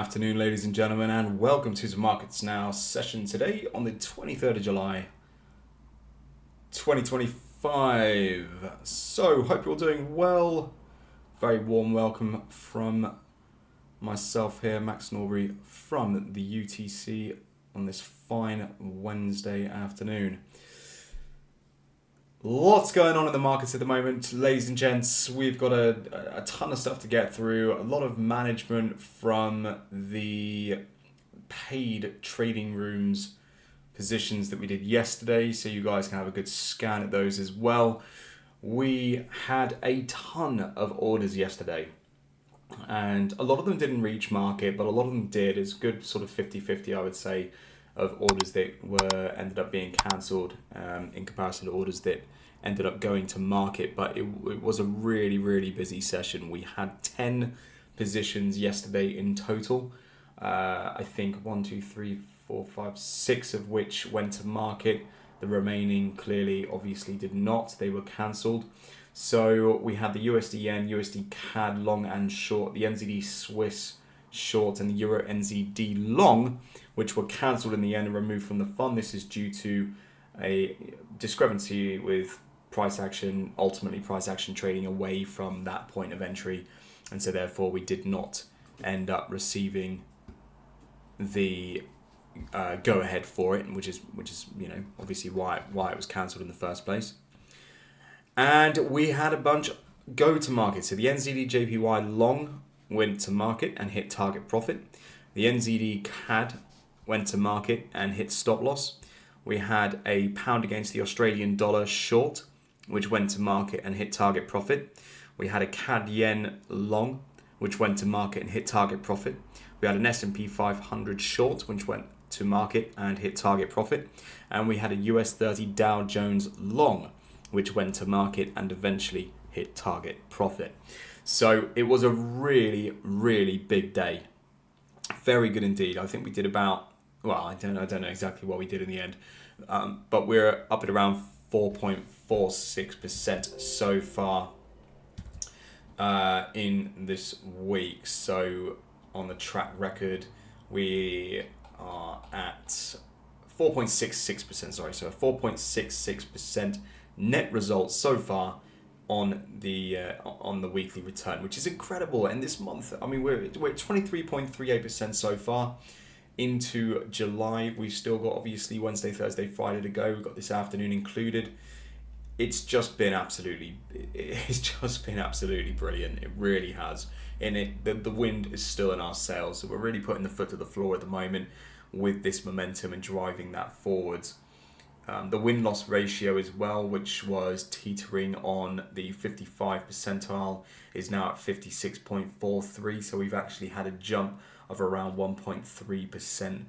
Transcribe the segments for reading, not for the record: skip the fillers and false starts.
afternoon, ladies and gentlemen, and welcome to the Markets Now session today on the 23rd of July, 2025. So, hope you're doing well. Very warm welcome from myself here, Max Norbury, from the UTC on this fine Wednesday afternoon. Lots going on in the markets at the moment, ladies and gents. We've got a ton of stuff to get through. A lot of management from the paid trading rooms positions that we did yesterday, so you guys can have a good scan at those as well. We had a ton of orders yesterday, and a lot of them didn't reach market, but a lot of them did. It's good sort of 50-50, I would say, of orders that ended up being cancelled in comparison to orders that ended up going to market. But it was a really, really busy session. We had 10 positions yesterday in total. I think 6 of which went to market. The remaining clearly obviously did not. They were cancelled. So we had the USD Yen, USD CAD long and short, the NZD Swiss short, and the Euro NZD long, which were cancelled in the end and removed from the fund. This is due to a discrepancy with price action, ultimately price action trading away from that point of entry, and so therefore we did not end up receiving the go ahead for it, which is obviously why it was cancelled in the first place. And we had a bunch go to market. So the NZD JPY long went to market and hit target profit. The NZD CAD went to market and hit stop loss. We had a pound against the Australian dollar short, which went to market and hit target profit. We had a CAD yen long, which went to market and hit target profit. We had an S&P 500 short, which went to market and hit target profit. And we had a US 30 Dow Jones long, which went to market and eventually hit target profit. So it was a really, really big day. Very good indeed. I think we did about, I don't know exactly what we did in the end, but we're up at around 4.46% so far in this week. So on the track record, we are at 4.66%. Sorry, so a 4.66% net result so far on the weekly return, which is incredible. And this month, I mean, we're at 23.38% so far into July. We've still got obviously Wednesday, Thursday, Friday to go. We've got this afternoon included. It's just been absolutely brilliant. It really has. And the wind is still in our sails, so we're really putting the foot to the floor at the moment with this momentum and driving that forwards. The win-loss ratio as well, which was teetering on the 55 percentile, is now at 56.43. So we've actually had a jump of around 1.3%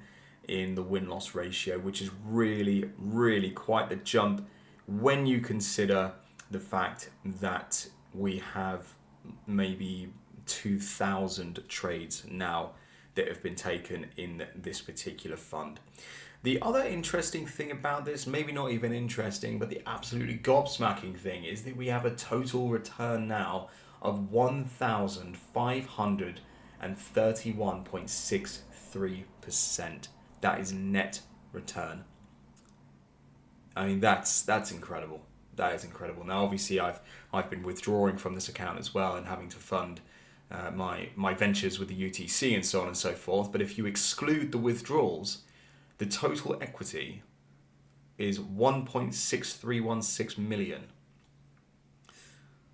in the win-loss ratio, which is really, really quite the jump when you consider the fact that we have maybe 2,000 trades now that have been taken in this particular fund. The other interesting thing about this, maybe not even interesting, but the absolutely gobsmacking thing is that we have a total return now of 1,531.63%. That is net return. I mean, that's incredible. That is incredible. Now, obviously, I've been withdrawing from this account as well and having to fund my ventures with the UTC and so on and so forth. But if you exclude the withdrawals, the total equity is 1.6316 million.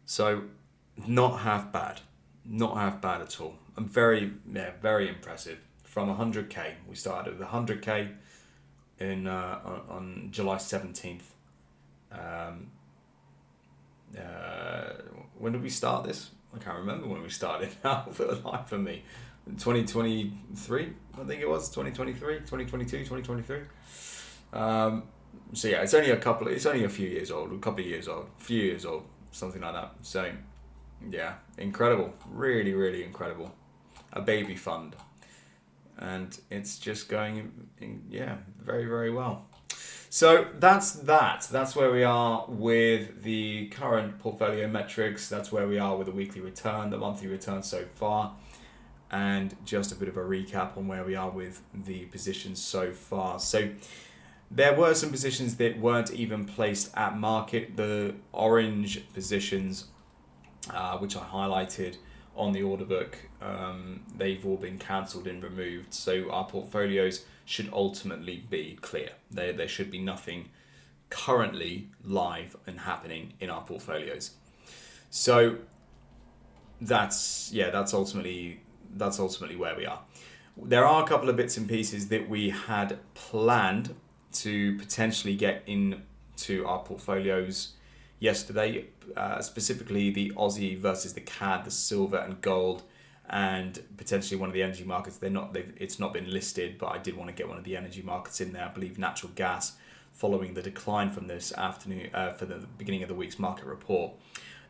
So not half bad. Not half bad at all. And very impressive. From 100k, we started with 100k on July 17th. When did we start this? I can't remember when we started now for the life of me. 2023, I think it was 2023, 2022, 2023. So yeah, it's only a few years old, a few years old, something like that. So yeah, incredible, really, really incredible. A baby fund, and it's just going very, very well. So that's where we are with the current portfolio metrics. That's where we are with the weekly return, the monthly return so far. and just a bit of a recap on where we are with the positions so far. So there were some positions that weren't even placed at market. The orange positions, which I highlighted on the order book, they've all been cancelled and removed. So our portfolios should ultimately be clear. There should be nothing currently live and happening in our portfolios. So that's ultimately where we are. There are a couple of bits and pieces that we had planned to potentially get into our portfolios yesterday, specifically the Aussie versus the CAD, the silver and gold, and potentially one of the energy markets. It's not been listed, but I did want to get one of the energy markets in there. I believe natural gas, following the decline from this afternoon for the beginning of the week's market report.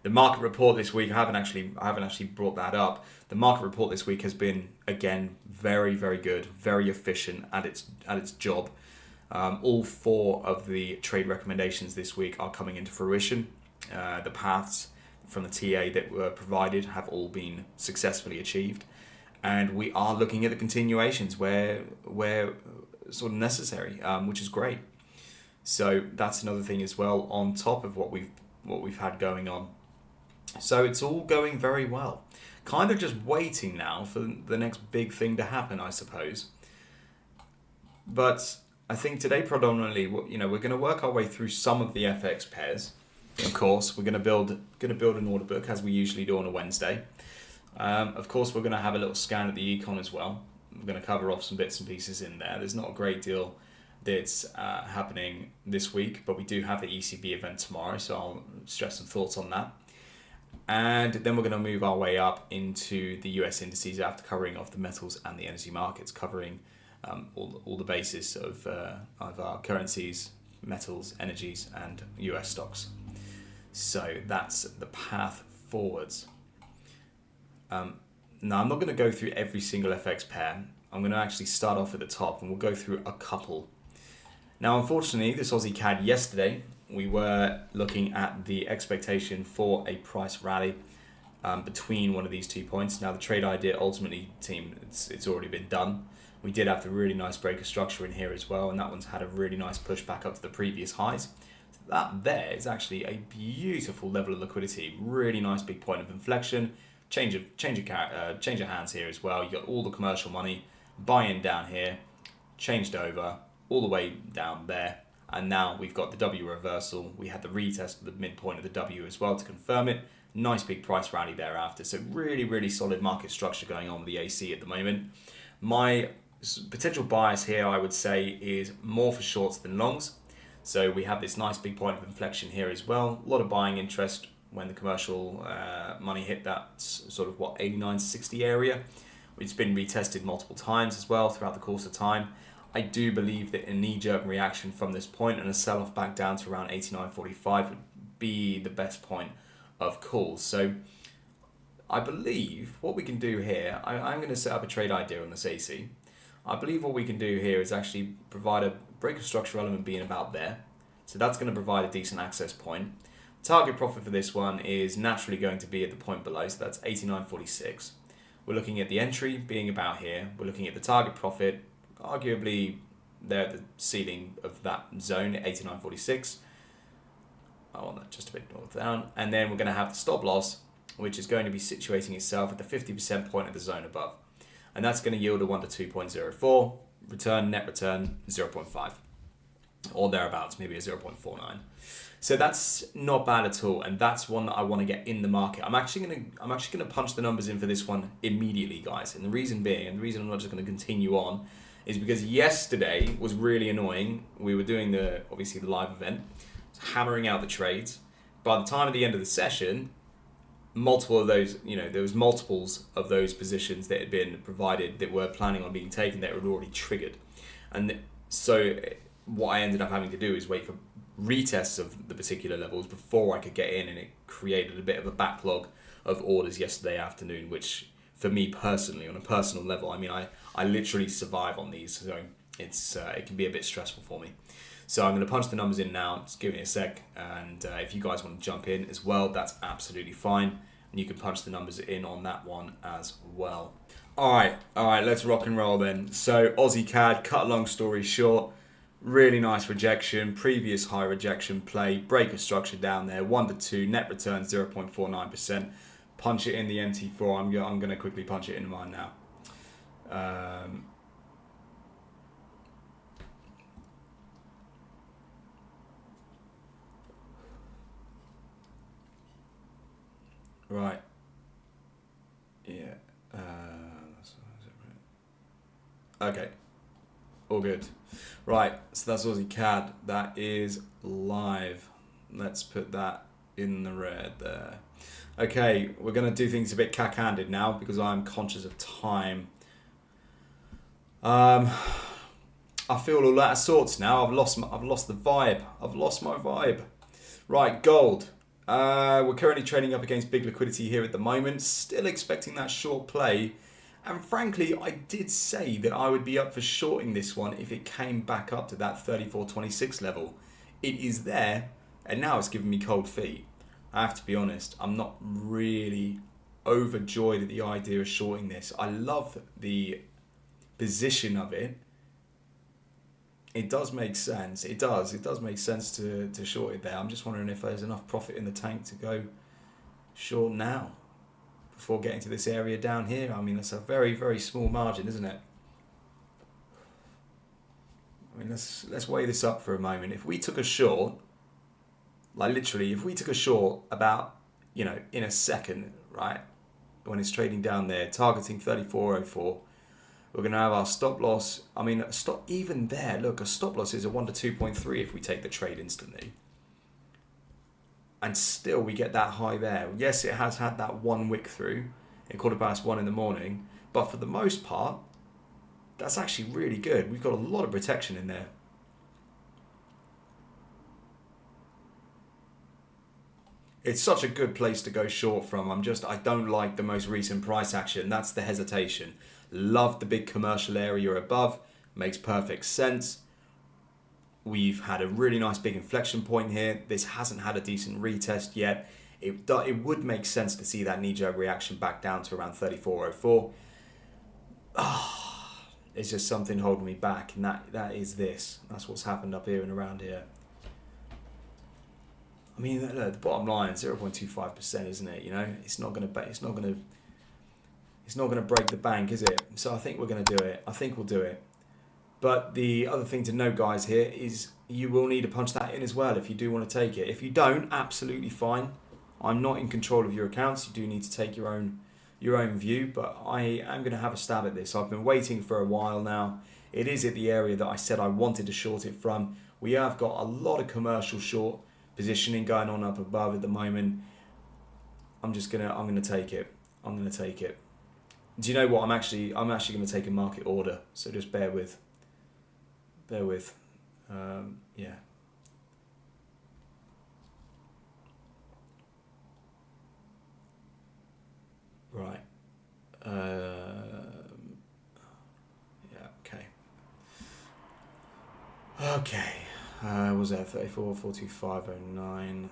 The market report this week, I haven't actually brought that up. The market report this week has been, again, very, very good, very efficient at its job. All 4 of the trade recommendations this week are coming into fruition. The paths from the TA that were provided have all been successfully achieved, and we are looking at the continuations where sort of necessary, which is great. So that's another thing as well on top of what we've had going on. So it's all going very well. Kind of just waiting now for the next big thing to happen, I suppose. But I think today predominantly, we're going to work our way through some of the FX pairs. Of course, we're going to build an order book as we usually do on a Wednesday. Of course, we're going to have a little scan at the Econ as well. We're going to cover off some bits and pieces in there. There's not a great deal that's happening this week, but we do have the ECB event tomorrow, so I'll stress some thoughts on that. And then we're going to move our way up into the US indices after covering off the metals and the energy markets, covering all the basis of our currencies, metals, energies, and US stocks. So that's the path forwards. Now, I'm not going to go through every single FX pair. I'm going to actually start off at the top, and we'll go through a couple. Now, unfortunately, this Aussie CAD yesterday, we were looking at the expectation for a price rally between one of these 2 points. Now, the trade idea ultimately, team, it's already been done. We did have the really nice breaker structure in here as well, and that one's had a really nice push back up to the previous highs. So that there is actually a beautiful level of liquidity, really nice big point of inflection. Change of hands here as well. You got all the commercial money, buy-in down here, changed over all the way down there. And now we've got the W reversal. We had the retest of the midpoint of the W as well to confirm it. Nice big price rally thereafter. So really, really solid market structure going on with the AC at the moment. My potential bias here, I would say, is more for shorts than longs. So we have this nice big point of inflection here as well. A lot of buying interest when the commercial money hit that sort of 89-60 area. It's been retested multiple times as well throughout the course of time. I do believe that a knee-jerk reaction from this point and a sell-off back down to around 89.45 would be the best point of calls. So I believe what we can do here, I'm going to set up a trade idea on this AC. I believe what we can do here is actually provide a breaker structure element being about there. So that's going to provide a decent access point. Target profit for this one is naturally going to be at the point below, so that's 89.46. We're looking at the entry being about here. We're looking at the target profit, arguably there at the ceiling of that zone at 89.46. I want that just a bit north down. And then we're going to have the stop loss, which is going to be situating itself at the 50% point of the zone above. And that's going to yield a 1 to 2.04, net return 0.5, or thereabouts, maybe a 0.49. So that's not bad at all, and that's one that I want to get in the market. I'm actually gonna punch the numbers in for this one immediately, guys. And the reason being, and the reason I'm not just going to continue on, is because yesterday was really annoying. We were doing obviously the live event, hammering out the trades. By the time at the end of the session, multiple of those, there was multiples of those positions that had been provided that were planning on being taken that were already triggered. And so what I ended up having to do is wait for retests of the particular levels before I could get in, and it created a bit of a backlog of orders yesterday afternoon, which for me personally, on a personal level, I literally survive on these, so it can be a bit stressful for me. So I'm going to punch the numbers in now. Just give me a sec, and if you guys want to jump in as well, that's absolutely fine, and you can punch the numbers in on that one as well. All right, let's rock and roll then. So Aussie CAD, cut a long story short, really nice rejection, previous high rejection play, break of structure down there, 1 to 2, net return 0.49%. Punch it in the MT4. I'm going to quickly punch it in mine now. Right. Yeah. Okay. All good. Right. So that's Aussie CAD. That is live. Let's put that in the red there. Okay, we're going to do things a bit cack-handed now because I'm conscious of time. I feel all out of sorts now. I've lost the vibe. I've lost my vibe. Right, gold. We're currently trading up against big liquidity here at the moment. Still expecting that short play. And frankly, I did say that I would be up for shorting this one if it came back up to that 34.26 level. It is there, and now it's giving me cold feet. I have to be honest, I'm not really overjoyed at the idea of shorting this. I love the position of it. It does make sense. It does make sense to short it there. I'm just wondering if there's enough profit in the tank to go short now before getting to this area down here. I mean, that's a very, very small margin, isn't it? I mean, let's weigh this up for a moment. If we took a short, like literally, if we took a short about, in a second, right, when it's trading down there, targeting 34.04, we're going to have our stop loss. I mean, even there, look, a stop loss is a 1 to 2.3 if we take the trade instantly. And still we get that high there. Yes, it has had that one wick through at 1:15 in the morning, but for the most part, that's actually really good. We've got a lot of protection in there. It's such a good place to go short from. I don't like the most recent price action. That's the hesitation. Love the big commercial area above. Makes perfect sense. We've had a really nice big inflection point here. This hasn't had a decent retest yet. It would make sense to see that knee-jerk reaction back down to around 34.04. It's just something holding me back, and that is this. That's what's happened up here and around here. I mean, look, the bottom line, 0.25%, isn't it? It's not going to break the bank, is it? So I think we're going to do it. I think we'll do it. But the other thing to note, guys, here is you will need to punch that in as well if you do want to take it. If you don't, absolutely fine. I'm not in control of your accounts. You do need to take your own view, but I am going to have a stab at this. I've been waiting for a while now. It is at the area that I said I wanted to short it from. We have got a lot of commercial short positioning going on up above at the moment. I'm going to take it. I'm going to take it. Do you know what? I'm actually going to take a market order. So just bear with. Yeah. Right. Yeah. Okay. Okay. Was there 34, 42509?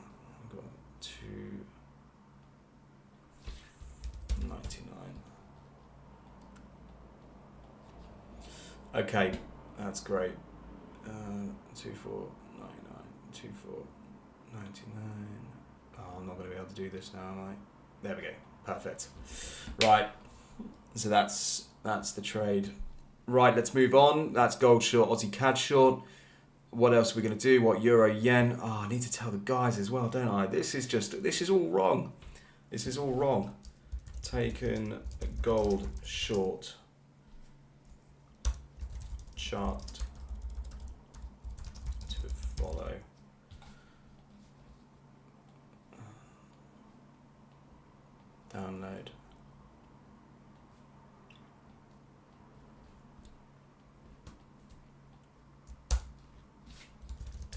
Got 299. Okay, that's great. 2499, 2499. Oh, I'm not going to be able to do this now, am I? There we go. Perfect. Right. So that's the trade. Right, let's move on. That's gold short, Aussie CAD short. What else are we going to do? What, euro, yen? Oh, I need to tell the guys as well, don't I? This is all wrong. This is all wrong. Taken gold short. Chart to follow. Download.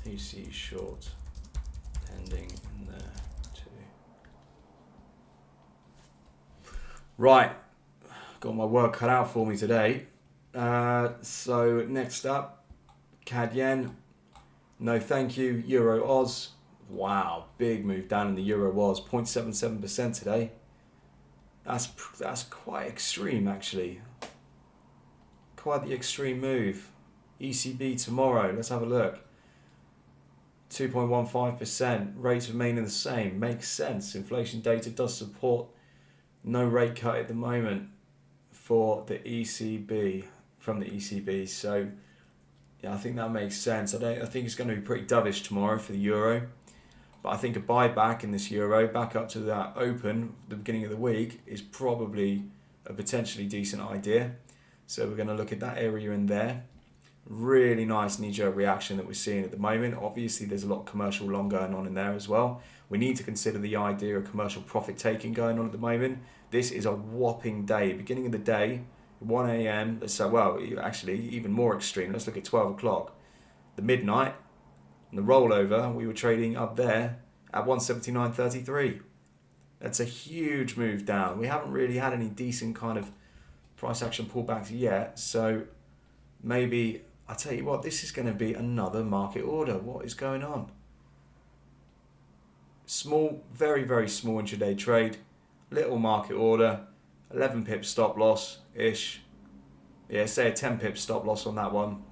AC short ending in there too. Right, got my work cut out for me today. So next up, CAD yen. No thank you. Euro Oz. Wow, big move down in the Euro Oz. 0.77% today. That's quite extreme, actually. Quite the extreme move. ECB tomorrow. Let's have a look. 2.15%. Rates remaining the same. Makes sense. Inflation data does support no rate cut at the moment for the ECB, from the ECB. So yeah, I think that makes sense. I think it's going to be pretty dovish tomorrow for the euro, but I think a buyback in this euro back up to that open at the beginning of the week is probably a potentially decent idea. So we're going to look at that area in there. Really nice knee-jerk reaction that we're seeing at the moment. Obviously there's a lot of commercial long going on in there as well. We need to consider the idea of commercial profit taking going on at the moment. This is a whopping day. Beginning of the day, 1 a.m. So, well, actually, even more extreme. Let's look at 12 o'clock. The midnight, and the rollover, we were trading up there at 179.33. That's a huge move down. We haven't really had any decent kind of price action pullbacks yet. So, maybe, I tell you what, this is going to be another market order. What is going on? Small, very, very small intraday trade. Little market order. 11 pips stop loss-ish. Yeah, say a 10 pip stop loss on that one.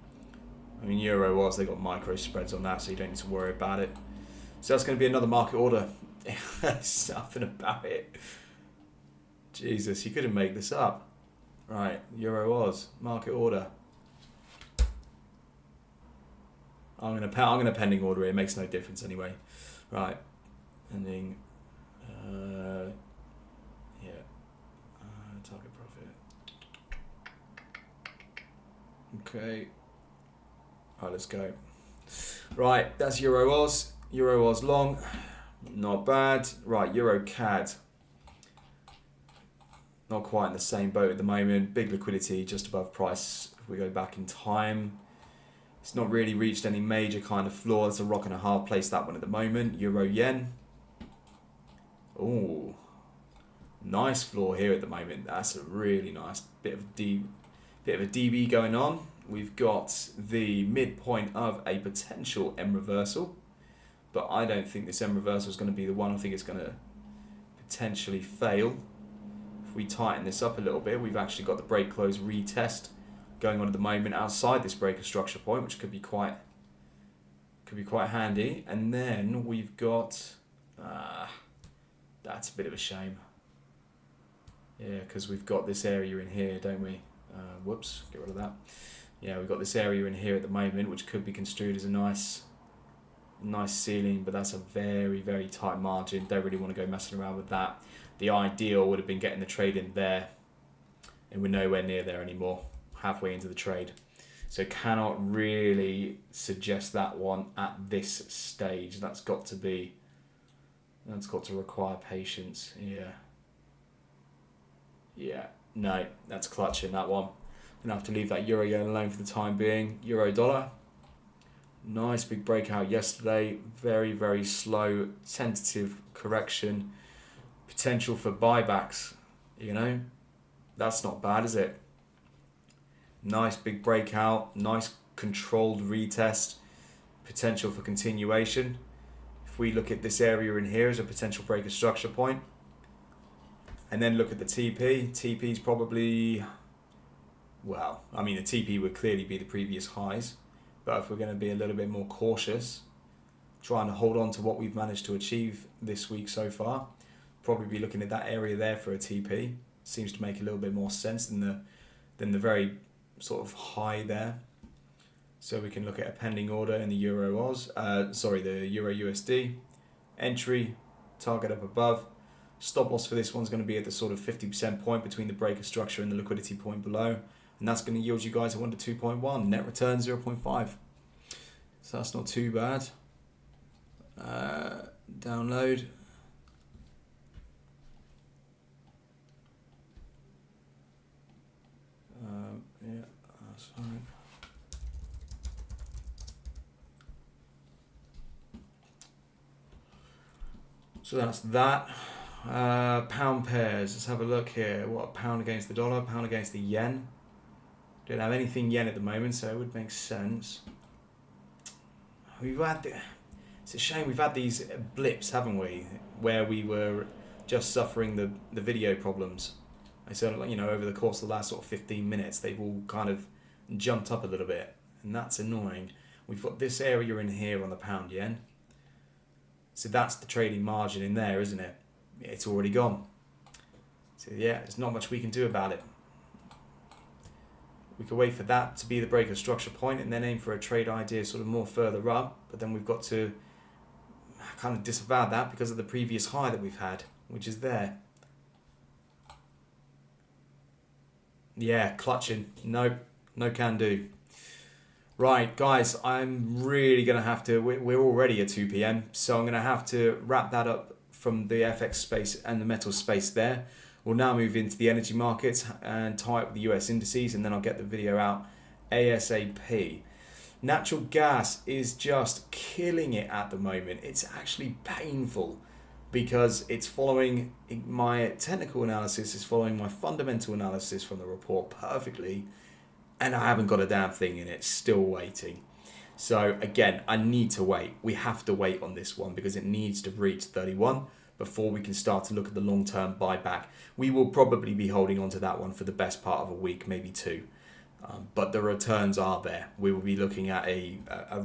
I mean, Euro was, they got micro spreads on that, so you don't need to worry about it. So that's going to be another market order. Something about it. Jesus, you couldn't make this up. Right, Euro was, market order. I'm gonna pending order it. It makes no difference anyway. Right, pending. Target profit. Okay. Right, let's go. Right, that's Euro Oz. Euro Oz long. Not bad. Right, Euro CAD. Not quite in the same boat at the moment. Big liquidity just above price. If we go back in time, it's not really reached any major kind of floor. It's a rock and a hard place, that one at the moment. Euro Yen. Oh. Nice floor here at the moment. That's a really nice bit of a DB going on. We've got the midpoint of a potential M reversal, but I don't think this M reversal is going to be the one. I think it's going to potentially fail. If we tighten this up a little bit, we've actually got the break close retest going on at the moment outside this breaker structure point, which could be quite handy. And then we've got that's a bit of a shame. Yeah, because we've got this area in here, don't we? Whoops, get rid of that. Yeah, we've got this area in here at the moment, which could be construed as a nice ceiling, but that's a very, very tight margin. Don't really want to go messing around with that. The ideal would have been getting the trade in there, and we're nowhere near there anymore, halfway into the trade. So cannot really suggest that one at this stage. That's got to require patience. Yeah, no, that's clutching that one. Gonna have to leave that euro yen alone for the time being. Euro dollar, nice big breakout yesterday. Very, very slow, tentative correction. Potential for buybacks, that's not bad, is it? Nice big breakout, nice controlled retest. Potential for continuation. If we look at this area in here as a potential breaker structure point, and then look at the TP. TP's probably, well, I mean, the TP would clearly be the previous highs, but if we're going to be a little bit more cautious, trying to hold on to what we've managed to achieve this week so far, probably be looking at that area there for a TP. Seems to make a little bit more sense than the very sort of high there. So we can look at a pending order in the Euro Oz, the Euro USD. Entry, target up above. Stop loss for this one's going to be at the sort of 50% point between the breaker structure and the liquidity point below. And that's going to yield you guys a 1 to 2.1. Net return 0.5. So that's not too bad. Download. Yeah, that's fine. So that's that. Pound pairs. Let's have a look here. What, pound against the dollar, pound against the yen. Don't have anything yen at the moment, so it would make sense. It's a shame we've had these blips, haven't we? Where we were just suffering the video problems. I said, you know, over the course of the last sort of 15 minutes, they've all kind of jumped up a little bit, and that's annoying. We've got this area in here on the pound yen. So that's the trading margin in there, isn't it? It's already gone. So yeah, there's not much we can do about it. We could wait for that to be the breaker structure point and then aim for a trade idea sort of more further up, but then we've got to kind of disavow that because of the previous high that we've had, which is there. Yeah, clutching. Nope, no can do. Right, guys, I'm really going to have to... We're already at 2 p.m, so I'm going to have to wrap that up from the FX space and the metal space there. We'll now move into the energy markets and tie up the US indices, and then I'll get the video out ASAP. Natural gas is just killing it at the moment. It's actually painful because it's following my technical analysis, is following my fundamental analysis from the report perfectly, and I haven't got a damn thing in it, still waiting. So again, I need to wait. We have to wait on this one because it needs to reach 31 before we can start to look at the long-term buyback. We will probably be holding on to that one for the best part of a week, maybe two. But the returns are there. We will be looking at a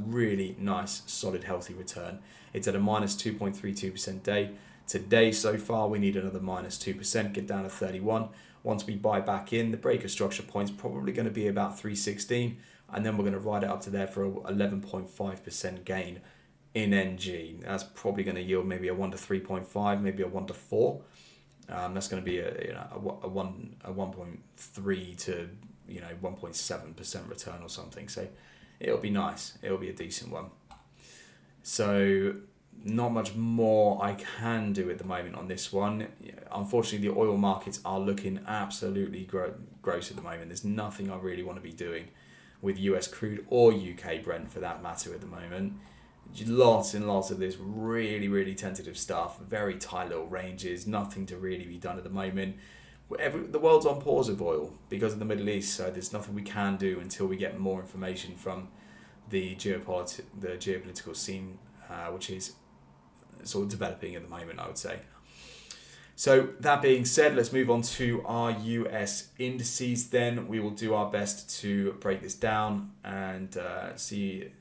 really nice, solid, healthy return. It's at a minus 2.32% day. Today, so far, we need another minus 2%, get down to 31. Once we buy back in, the breaker structure point's probably going to be about 316, and then we're going to ride it up to there for a 11.5% gain in NG. That's probably going to yield maybe a 1 to 3.5, maybe a 1 to 4. That's going to be a 1.3 to 1.7% return or something. So it'll be nice. It'll be a decent one. So not much more I can do at the moment on this one. Unfortunately, the oil markets are looking absolutely gross at the moment. There's nothing I really want to be doing with US crude or UK Brent for that matter at the moment. Lots and lots of this really, really tentative stuff, very tight little ranges, nothing to really be done at the moment. The world's on pause with oil because of the Middle East, so there's nothing we can do until we get more information from the geopolitical scene, which is sort of developing at the moment, I would say. So that being said, let's move on to our US indices then. We will do our best to break this down and see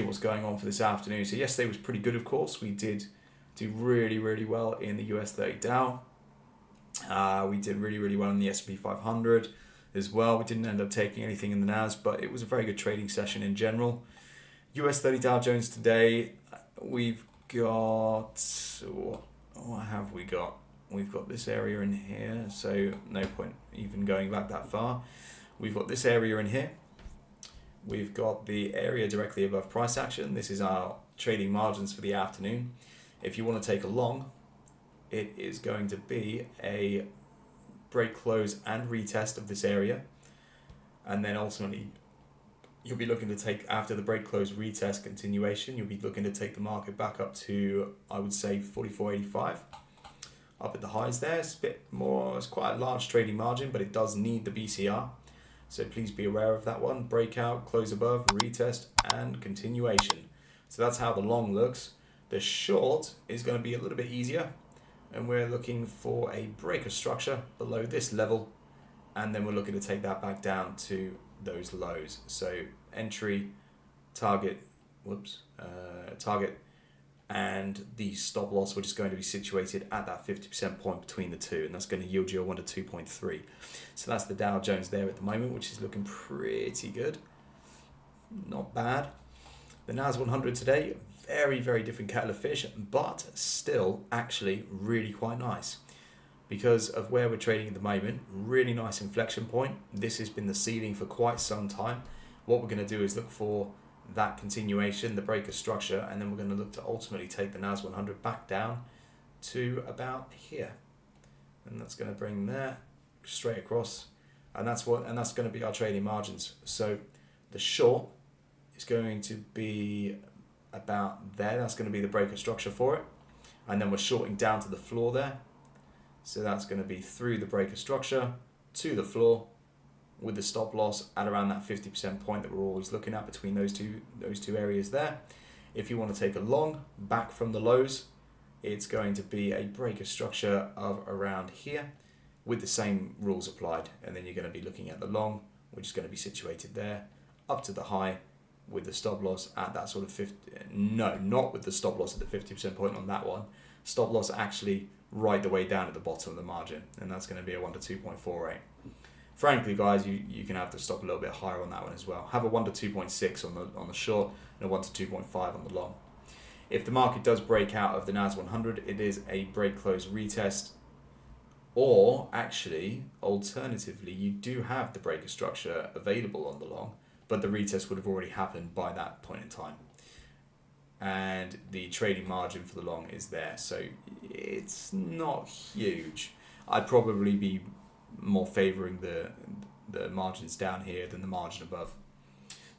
what's going on for this afternoon. So yesterday was pretty good, of course. We did do really, really well in the US 30 Dow. We did really, really well in the S&P 500 as well. We didn't end up taking anything in the NAS, but it was a very good trading session in general. US 30 Dow Jones today, we've got... What have we got? We've got this area in here, so no point even going back that far. We've got this area in here. We've got the area directly above price action. This is our trading margins for the afternoon. If you want to take a long, it is going to be a break, close, and retest of this area. And then ultimately, you'll be looking to take, after the break, close, retest, continuation, you'll be looking to take the market back up to, I would say, 44.85. Up at the highs there. It's a bit more, it's quite a large trading margin, but it does need the BCR. So please be aware of that one. Breakout, close above, retest, and continuation. So that's how the long looks. The short is going to be a little bit easier. And we're looking for a breaker structure below this level. And then we're looking to take that back down to those lows. So entry, target, target, and the stop loss, which is going to be situated at that 50% point between the two, and that's going to yield you a 1 to 2.3. So that's the Dow Jones there at the moment, which is looking pretty good. Not bad. The NAS 100 today, very, very different kettle of fish, but still actually really quite nice. Because of where we're trading at the moment, really nice inflection point. This has been the ceiling for quite some time. What we're going to do is look for that continuation, the breaker structure, and then we're going to look to ultimately take the NAS 100 back down to about here. And that's going to bring that straight across. And that's going to be our trading margins. So the short is going to be about there. That's going to be the breaker structure for it. And then we're shorting down to the floor there. So that's going to be through the breaker structure to the floor with the stop loss at around that 50% point that we're always looking at between those two areas there. If you want to take a long back from the lows, it's going to be a breaker structure of around here with the same rules applied. And then you're going to be looking at the long, which is going to be situated there, up to the high with the stop loss at that sort of 50. No, not with the stop loss at the 50% point on that one. Stop loss actually right the way down at the bottom of the margin, and that's going to be a 1 to 2.48. Frankly, guys, you can have to stop a little bit higher on that one as well. Have a 1 to 2.6 on the short and a 1 to 2.5 on the long. If the market does break out of the NAS 100, it is a break close retest, or actually, alternatively, you do have the breaker structure available on the long, but the retest would have already happened by that point in time. And the trading margin for the long is there, so it's not huge. I'd probably be more favouring the margins down here than the margin above.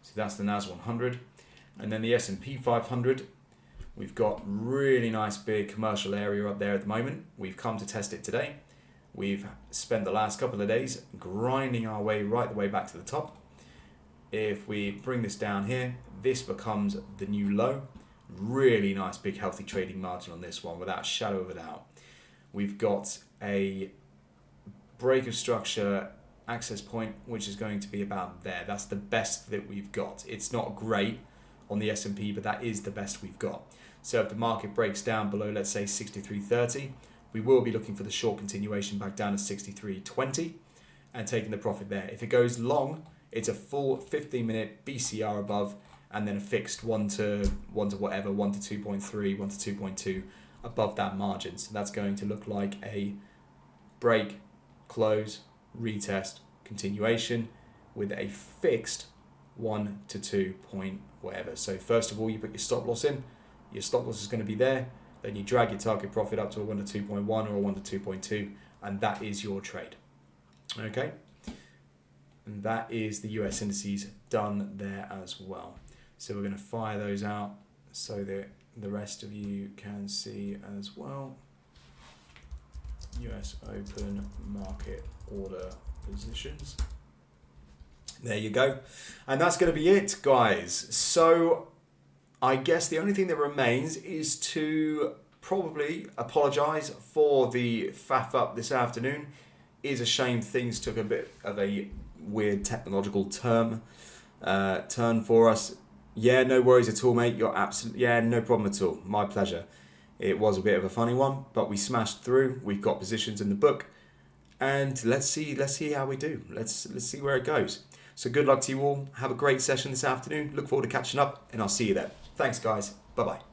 So that's the NAS 100. And then the S&P 500, we've got really nice big commercial area up there at the moment. We've come to test it today. We've spent the last couple of days grinding our way right the way back to the top. If we bring this down here, this becomes the new low. Really nice big healthy trading margin on this one without a shadow of a doubt. We've got a breaker structure access point, which is going to be about there. That's the best that we've got. It's not great on the S&P, but that is the best we've got. So if the market breaks down below, let's say 63.30, we will be looking for the short continuation back down to 63.20 and taking the profit there. If it goes long, it's a full 15-minute BCR above, and then a fixed 1 to whatever, 1 to 2.3, 1 to 2.2 above that margin. So that's going to look like a break, close, retest, continuation with a fixed 1 to 2 point whatever. So first of all, you put your stop loss in. Your stop loss is going to be there. Then you drag your target profit up to a 1 to 2.1 or a 1 to 2.2, and that is your trade. Okay? And that is the US indices done there as well. So we're going to fire those out so that the rest of you can see as well. US open market order positions. There you go. And that's going to be it, guys. So I guess the only thing that remains is to probably apologise for the faff up this afternoon. It is a shame things took a bit of a weird technological turn for us. Yeah, no worries at all, mate. You're absolutely, yeah, no problem at all. My pleasure. It was a bit of a funny one, but we smashed through. We've got positions in the book, and let's see how we do. Let's see where it goes. So good luck to you all. Have a great session this afternoon. Look forward to catching up, and I'll see you then. Thanks, guys. Bye-bye.